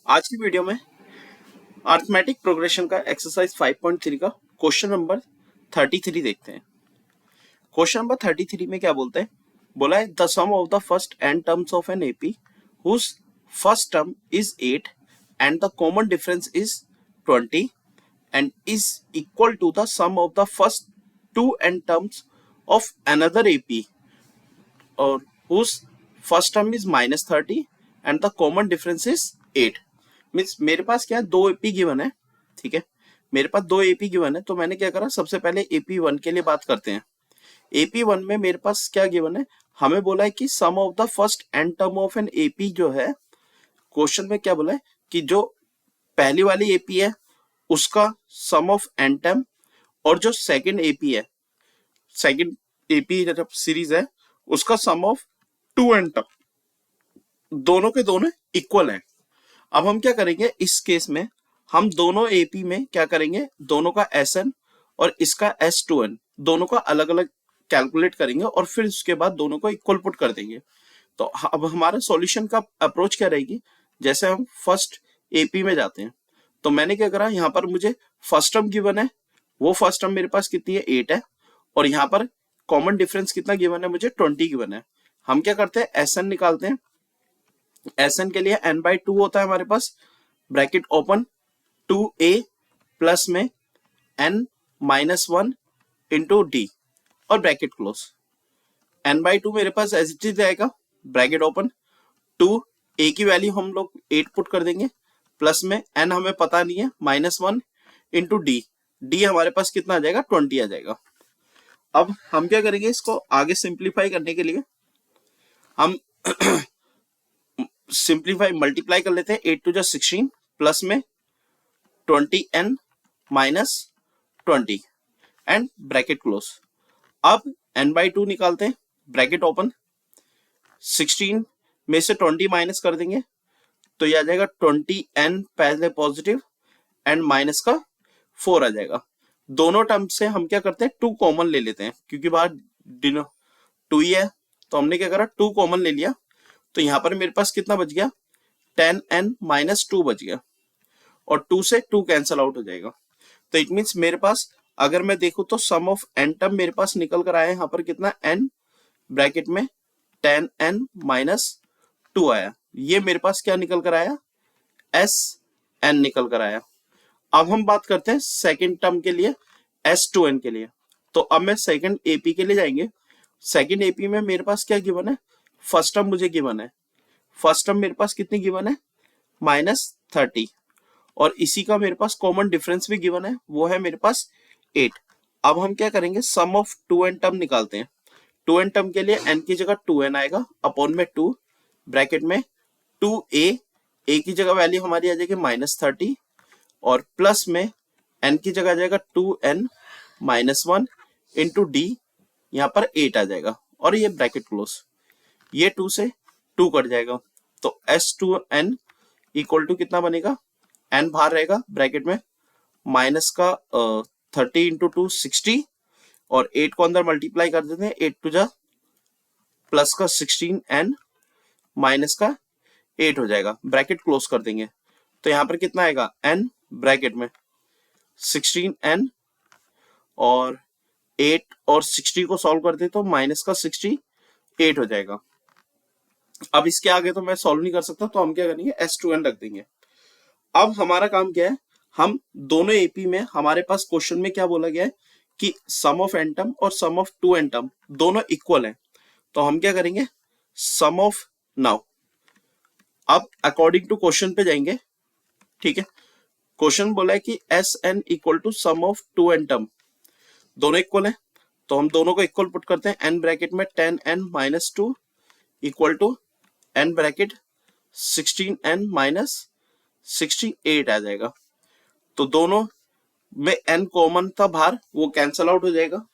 आज की वीडियो में अरिथमेटिक प्रोग्रेशन का एक्सरसाइज 5.3 का क्वेश्चन नंबर 33 देखते हैं। क्वेश्चन नंबर 33 में क्या बोलते हैं, बोला है the sum of the first n terms of an AP whose first term is 8 and the common difference is 20 and is equal to the sum of the first two n terms of another AP or whose first term is -30 and the common difference is 8। Means मेरे पास क्या है, दो AP given है। ठीक है, मेरे पास दो AP given है, तो मैंने क्या करा, सबसे पहले एपी वन के लिए बात करते हैं। एपी वन में मेरे पास क्या गिवन है, हमें बोला है कि sum of the first n term of an AP जो है, क्वेश्चन में क्या बोला है कि जो पहली वाली एपी है उसका सम ऑफ एन टर्म और जो सेकंड एपी है, सेकंड एपी सीरीज है उसका सम ऑफ टू एन टर्म, दोनों के दोनों इक्वल है। अब हम क्या करेंगे इस केस में, हम दोनों एपी में क्या करेंगे, दोनों का एस एन और इसका एस टू एन दोनों का अलग अलग कैलकुलेट करेंगे और फिर उसके बाद दोनों को इक्वल पुट कर देंगे। तो अब हमारा सॉल्यूशन का अप्रोच क्या रहेगी, जैसे हम फर्स्ट एपी में जाते हैं तो मैंने क्या करा, यहाँ पर मुझे फर्स्ट टर्म गिवन है, वो फर्स्ट टर्म मेरे पास कितनी है 8 है, और यहाँ पर कॉमन डिफरेंस कितना गिवन है, मुझे 20 गिवन है। हम क्या करते हैं, एस एन निकालते हैं। एस एन के लिए n बाई 2 होता है हमारे पास, ब्रैकेट ओपन 2a प्लस में n माइनस 1 इंटू डी और ब्रैकेट क्लोज। n बाई 2 मेरे पास एज इट इज आएगा, ब्रैकेट ओपन 2 a की वैल्यू हम लोग 8 पुट कर देंगे, प्लस में n हमें पता नहीं है -1 इंटू डी, डी हमारे पास कितना आ जाएगा 20 आ जाएगा। अब हम क्या करेंगे, इसको आगे सिंप्लीफाई करने के लिए हम सिंप्लीफाई मल्टीप्लाई कर लेते हैं, 8 टू 16 प्लस में 20n minus 20 and bracket close. अब n बाई 2 निकालते हैं, ब्रैकेट ओपन 16 में से 20 माइनस कर देंगे तो यह आ जाएगा 20n पहले पॉजिटिव एंड माइनस का 4 आ जाएगा। दोनों टर्म से हम क्या करते हैं, 2 कॉमन ले लेते हैं, क्योंकि बाहर 2 ही है तो हमने क्या करा 2 कॉमन ले लिया। तो यहां पर मेरे पास कितना बच गया, 10n माइनस 2 बच गया, और 2 से 2 कैंसल आउट हो जाएगा। तो इट मीन्स मेरे पास अगर मैं देखूं तो सम ऑफ n टर्म मेरे पास निकल कर आया यहाँ पर कितना, n ब्रैकेट में 10n माइनस 2 आया। ये मेरे पास क्या निकल कर आया, एस एन निकल कर आया। अब हम बात करते हैं सेकेंड टर्म के लिए, S2n के लिए। तो अब मैं सेकेंड एपी के लिए जाएंगे। सेकेंड एपी में मेरे पास क्या गिवन है, फर्स्ट टर्म मुझे गिवन है, फर्स्ट टर्म मेरे पास कितनी गिवन है -30, और इसी का मेरे पास कॉमन डिफरेंस भी गिवन है, वो है मेरे पास 8। अब हम क्या करेंगे, सम ऑफ 2n टर्म निकालते हैं। 2n टर्म के लिए n की जगह 2n आएगा, अपॉन में 2 ब्रैकेट में 2a, a की जगह वैल्यू हमारी आ जाएगी -30 और प्लस में n की जगह आ जाएगा 2n माइनस 1 इंटू डी, यहाँ पर 8 आ जाएगा, और ये ब्रैकेट क्लोज, ये 2 से 2 कट जाएगा। तो S2n इक्वल टू कितना बनेगा, n बाहर रहेगा ब्रैकेट में, माइनस का 30 इंटू 2 60, और 8 को अंदर मल्टीप्लाई कर देते हैं, 8 टू जा प्लस का 16n माइनस का 8 हो जाएगा, ब्रैकेट क्लोज कर देंगे। तो यहाँ पर कितना आएगा, n ब्रैकेट में 16n और 8 और 60 को सॉल्व कर दे तो माइनस का 68 हो जाएगा। अब इसके आगे तो मैं सॉल्व नहीं कर सकता, तो हम क्या करेंगे, S2n रख देंगे। अब हमारा काम क्या है, हम दोनों एपी में, हमारे पास क्वेश्चन में क्या बोला गया है कि सम ऑफ एन टर्म और सम ऑफ 2n टर्म दोनों इक्वल है। तो हम क्या करेंगे, सम ऑफ नाउ, अब अकॉर्डिंग टू क्वेश्चन पे जाएंगे। ठीक है, क्वेश्चन बोला है कि S n equal to sum of 2n term, दोनों इक्वल है, तो हम दोनों को इक्वल पुट करते हैं। n ब्रैकेट में 10n minus 2 equal to n bracket 16n minus 68 आ जाएगा। तो दोनों में n कॉमन था बाहर, वो कैंसल आउट हो जाएगा,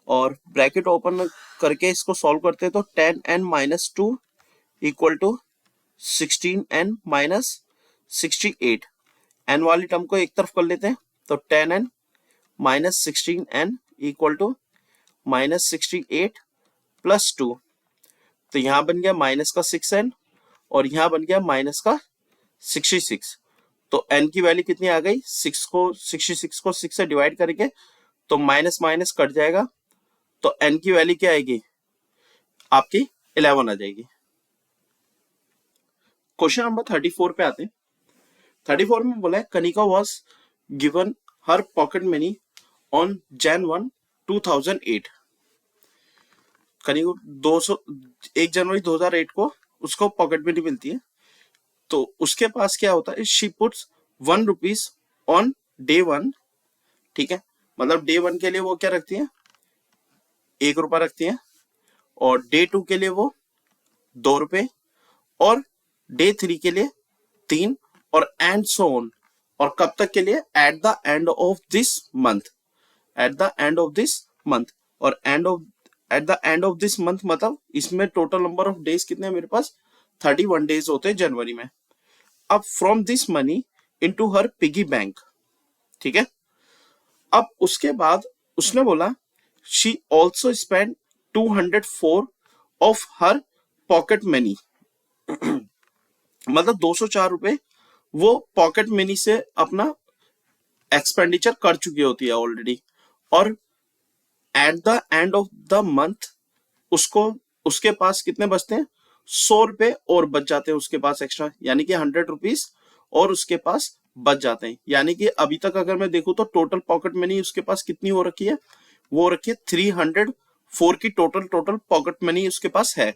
और ब्रैकेट ओपन करके इसको सॉल्व करते हैं तो 10n minus 2 equal to 16n minus 68, n वाली टर्म को एक तरफ कर लेते हैं, तो 10n minus 16n equal to minus 68 plus 2, तो यहां बन गया माइनस का 6n और यहां बन गया माइनस का 66। तो n की वैल्यू कितनी आ गई, 66 को 6 से डिवाइड करेंगे तो माइनस माइनस कट जाएगा, तो n की वैल्यू क्या आएगी आपकी 11 आ जाएगी। क्वेश्चन नंबर 34 पे आते हैं। 34 में बोला है Kanika was given her pocket money on Jan 1 2008। Kanika 1 जनवरी 2008 को उसको पॉकेट मनी मिलती है। तो उसके पास क्या होता है, she puts 1 rupees on day 1, ठीक है, मतलब डे 1 के लिए वो क्या रखती है, 1 रुपया रखती है, और डे 2 के लिए वो 2 रुपए, और डे 3 के लिए 3, और एंड सो ऑन, और कब तक के लिए, at the end of this month, at the end of this month, और at the end of this month मतलब इसमें टोटल नंबर ऑफ डेज कितने हैं मेरे पास, 31 डेज होते हैं जनवरी में। अब from this money into her piggy bank, ठीक है। अब उसके बाद उसने बोला she also spend 204 of her pocket money, मतलब 204 रुपए वो पॉकेट मनी से अपना एक्सपेंडिचर कर चुकी होती है ऑलरेडी, और at the end of the month उसको उसके पास कितने बचते हैं, 100 रुपए और बच जाते हैं उसके पास एक्स्ट्रा, यानी कि 100 रुपीज और उसके पास बच जाते हैं। यानी कि अभी तक अगर मैं देखूं तो टोटल पॉकेट मनी उसके पास कितनी हो रखी है, वो हो रखी है 304 की टोटल पॉकेट मनी उसके पास है।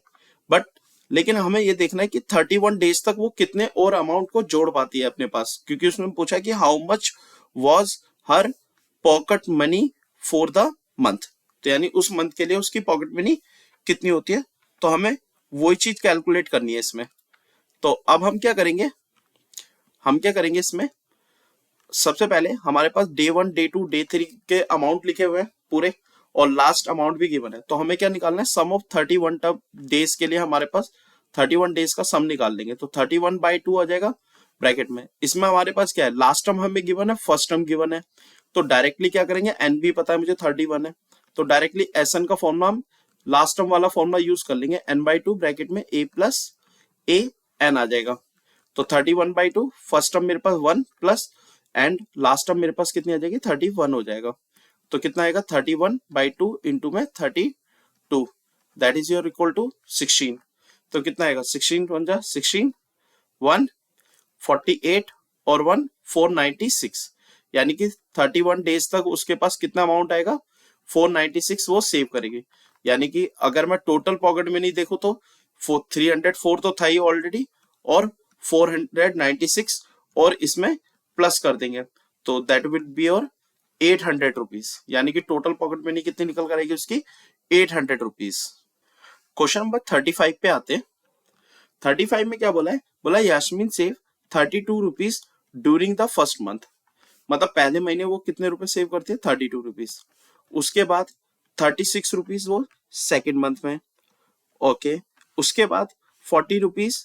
बट लेकिन हमें ये देखना है कि 31 डेज तक वो कितने और अमाउंट को जोड़ पाती है अपने पास, क्योंकि उसने पूछा कि how much was her pocket money for the month, तो यानी उस मंथ के लिए उसकी पॉकेट मनी कितनी होती है, तो हमें वही चीज कैलकुलेट करनी है इसमें। तो अब हम क्या करेंगे, इसमें सबसे पहले हमारे पास डे 1 डे 2 डे 3 के अमाउंट लिखे हुए हैं पूरे, और लास्ट अमाउंट भी गिवन है। तो हमें क्या निकालना है, सम ऑफ 31 डेज के लिए हमारे पास 31 डेज का सम निकाल लेंगे, तो 31/2 आ जाएगा ब्रैकेट में। इसमें हमारे पास क्या है, लास्ट टर्म हमें गिवन है, फर्स्ट टर्म गिवन है, तो डायरेक्टली क्या करेंगे, एन भी पता है मुझे 31 है, तो डायरेक्टली एस एन का फॉर्मूला हम लास्ट टर्म वाला फॉर्मूला यूज कर लेंगे, n/2 ब्रैकेट में a प्लस ए एन आ जाएगा। तो 31/2 फर्स्ट टर्म मेरे पास 1 प्लस एंड लास्ट टर्म मेरे पास कितनी आ जाएगी, 31 हो जाएगा। तो कितना आएगा, 31/2 इंटू में 32, that is your equal to 16। तो कितना आएगा, 16 1 जा 16, 1 48 और 1 496, यानी कि 31 डेज तक उसके पास कितना अमाउंट आएगा, 496 वो सेव करेगी। यानी कि अगर मैं टोटल पॉकेट में नहीं देखूं तो 304 तो था ही ऑलरेडी, और 496 और इसमें प्लस कर देंगे, तो that will be your 800 rupees, यानी कि टोटल पॉकेट मनी कितनी निकल कर आएगी उसकी, 800 रुपीज। क्वेश्चन नंबर 35 पे आते हैं। 35 में क्या बोला है, बोला Yasmin save 32 rupees during the first month, मतलब पहले महीने वो कितने रुपए सेव करती है, 32 रुपीज। उसके बाद 36 रुपीज वो सेकेंड मंथ में, ओके। उसके बाद 40 रुपीज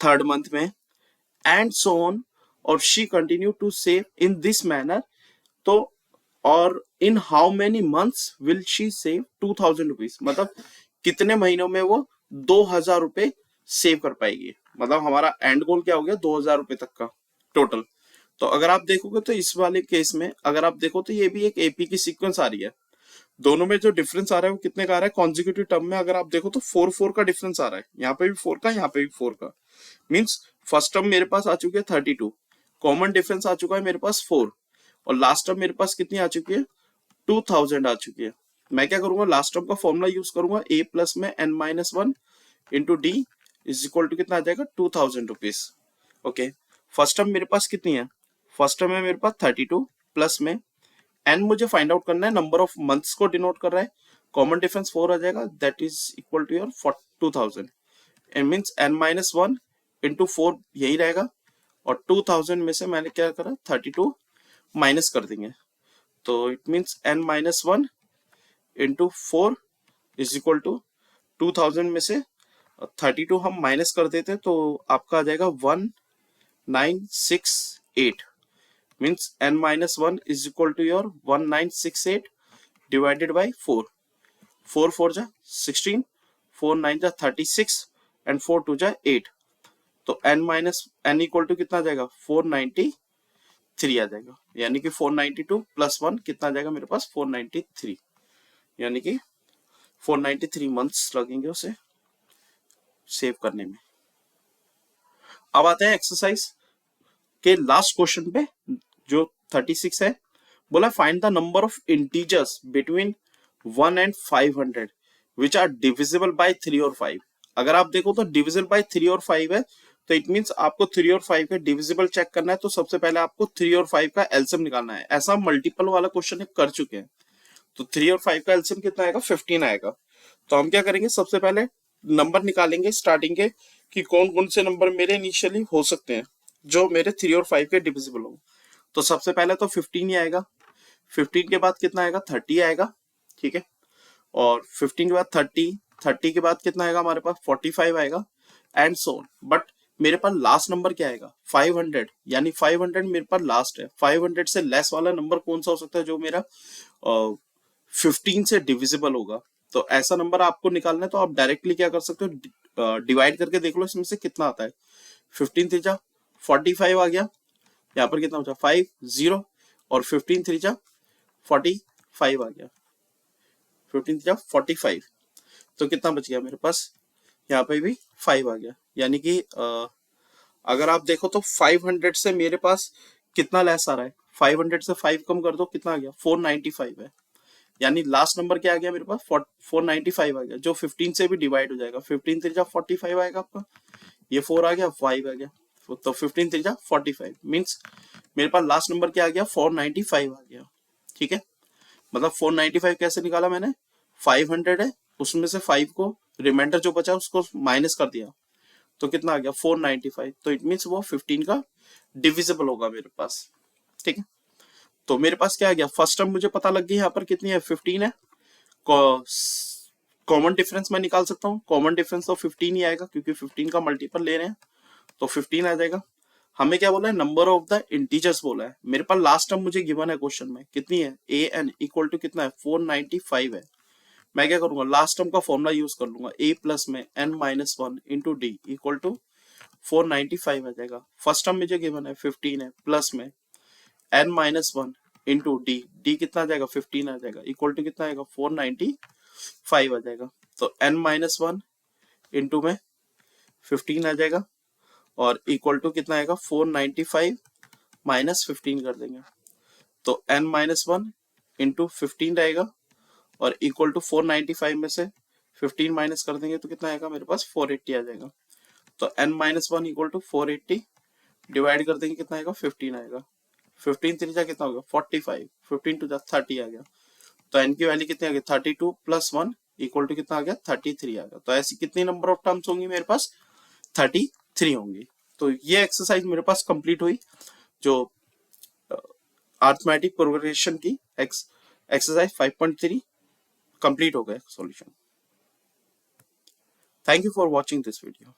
थर्ड मंथ में, एंड सो ऑन, और she continue to save in this manner. तो और in how many months will she save 2000 rupees, मतलब कितने महीनों में वो 2000 रुपए सेव कर पाएगी, मतलब हमारा एंड गोल क्या हो गया, 2000 रुपए तक का टोटल। तो अगर आप देखोगे तो इस वाले केस में अगर आप देखो तो ये भी एक एपी की सीक्वेंस आ रही है, दोनों में जो डिफरेंस आ रहा है वो कितने का आ रहा है, कॉन्जिक्यूटिव टर्म में अगर आप देखो तो 4 का डिफरेंस आ रहा है, यहाँ पे भी 4 का, यहाँ पे भी 4 का, मीन्स फर्स्ट टर्म मेरे पास आ चुकी है 32, कॉमन डिफरेंस आ चुका है मेरे पास 4, और लास्ट टर्म मेरे पास कितनी आ चुकी है, 2000 आ चुकी है। मैं क्या करूंगा, लास्ट टर्म का फॉर्मूला यूज करूंगा, a प्लस में n-1 into D is equal to कितना आ जाएगा, 2000 रुपीज, ओके। फर्स्ट टर्म मेरे पास कितनी है, फर्स्ट टर्म है मेरे पास 32 प्लस में n मुझे फाइंड आउट करना है, नंबर ऑफ मंथ्स को डिनोट कर रहा है, कॉमन डिफरेंस 4 आ जाएगा, that is equal to your 2000, and means n-1 into 4 यही रहेगा, और 2000 में से मैंने क्या करा, 32 माइनस कर देंगे, तो it means n-1 into 4 is equal to 2000 में से 32 हम माइनस कर देते तो आपका आ जाएगा 1968, means n-1 is equal to your 1968 divided by 4, 4 4 जा 16, 4 9 जा 36 एंड 4 2 जा 8, तो n minus n equal to कितना आ जाएगा 493 आ जाएगा, यानी कि 492 प्लस 1 कितना आ जाएगा मेरे पास 493, यानी कि 493 मंथ्स लगेंगे उसे सेव करने में। अब आते हैं एक्सरसाइज के लास्ट क्वेश्चन पे जो 36 है। बोला find the number of integers between 1 and 500 which are divisible by 3 और 5। अगर आप देखो तो डिविजिबल बाय 3 और 5 है, तो इट मींस आपको 3 और 5 का डिविजिबल चेक करना है, तो सबसे पहले आपको 3 और 5 का एलसीएम निकालना है। ऐसा मल्टीपल वाला क्वेश्चन कर चुके हैं, तो 3 और 5 का एलसीएम कितना आएगा 15 आएगा। तो हम क्या करेंगे, सबसे पहले नंबर निकालेंगे स्टार्टिंग के कि कौन कौन से नंबर मेरे इनिशियली हो सकते हैं जो मेरे 3 और 5 के डिविजिबल हो। तो सबसे पहले तो 15 ही आएगा, 15 के बाद कितना आएगा 30 आएगा, ठीक है, और 15 के बाद 30, 30 के बाद कितना आएगा हमारे पास 45 आएगा एंड सो ऑन। बट मेरे पास लास्ट नंबर क्या आएगा 500, यानी 500 मेरे पास लास्ट है। 500 से लेस वाला नंबर कौन सा हो सकता है जो मेरा 15 से डिविजिबल होगा। तो ऐसा नंबर आपको निकालना है, तो आप डायरेक्टली क्या कर सकते हो, डिवाइड करके देख लो इसमें से कितना आता है। 15 3 45 आ गया, यहाँ पर कितना बचा 5 0, और 15 3 45 आ गया, 15 3 45, तो कितना बच गया मेरे पास, यहाँ पे भी 5 आ गया। यानी कि अगर आप देखो तो 500 से मेरे पास कितना लेस आ रहा है, 500 से 5 कम कर दो कितना आ गया 495 है। यानी लास्ट नंबर क्या आ गया मेरे पास 495 आ गया, जो 15 से भी डिवाइड हो जाएगा। 15 3 45 आएगा आपका, ये 4 आ गया 5 आ गया, तो 15 3 45 मीन्स मेरे पास लास्ट नंबर क्या आ गया 495 आ गया, ठीक है। मतलब 495 कैसे निकाला मैंने, 500 है उसमें से 5 को रिमाइंडर जो बचा उसको माइनस कर दिया, तो कितना आ गया 495, तो इट मीन्स वो 15 का डिविजिबल होगा मेरे पास, ठीक है। तो मेरे पास क्या आ गया, फर्स्ट टर्म मुझे पता लग गई यहाँ पर कितनी है 15 है। कॉमन डिफरेंस मैं निकाल सकता हूँ, कॉमन डिफरेंस तो 15 ही आएगा क्योंकि 15 का मल्टीपल ले रहे हैं, तो 15 आ जाएगा। हमें क्या बोला है, नंबर ऑफ द इंटीजर्स बोला है। मेरे पास लास्ट टर्म मुझे गिवन है क्वेश्चन में कितनी है, ए एन इक्वल टू कितना है 495 है। मैं क्या करूंगा, लास्ट टर्म का फॉर्मूला यूज कर लूंगा, ए प्लस में N minus 1 into D equal to 495 आ जाएगा। फर्स्ट टर्म मुझे गिवन है 15 है, प्लस में N minus 1 into D, D कितना आ जाएगा 15 आ जाएगा, इक्वल टू कितना आएगा 495 आ जाएगा। तो एन माइनस 1 इंटू में 15 आ जाएगा, और इक्वल टू कितना आएगा 495 माइनस 15 कर देंगे, तो n माइनस 1 इंटू 15 रहेगा, और इक्वल टू 495 में से 15 माइनस कर देंगे तो कितना आएगा मेरे पास 480 आ जाएगा। तो n minus 1 equal to 480 divide कर देंगे कितना आएगा 15 आएगा, 15 3 कितना होगा 45, 15 टू 30 आ गया, तो n की वैल्यू कितनी आ गई 32 प्लस 1 इक्वल टू कितना आ गया 33 आ गया। तो ऐसी कितनी नंबर ऑफ टर्म्स होंगी मेरे पास 33 होंगी। तो ये एक्सरसाइज मेरे पास कंप्लीट हुई, जो अरिथमेटिक प्रोग्रेशन की एक्सरसाइज 5.3 कंप्लीट हो गया solution. Thank you for watching this video.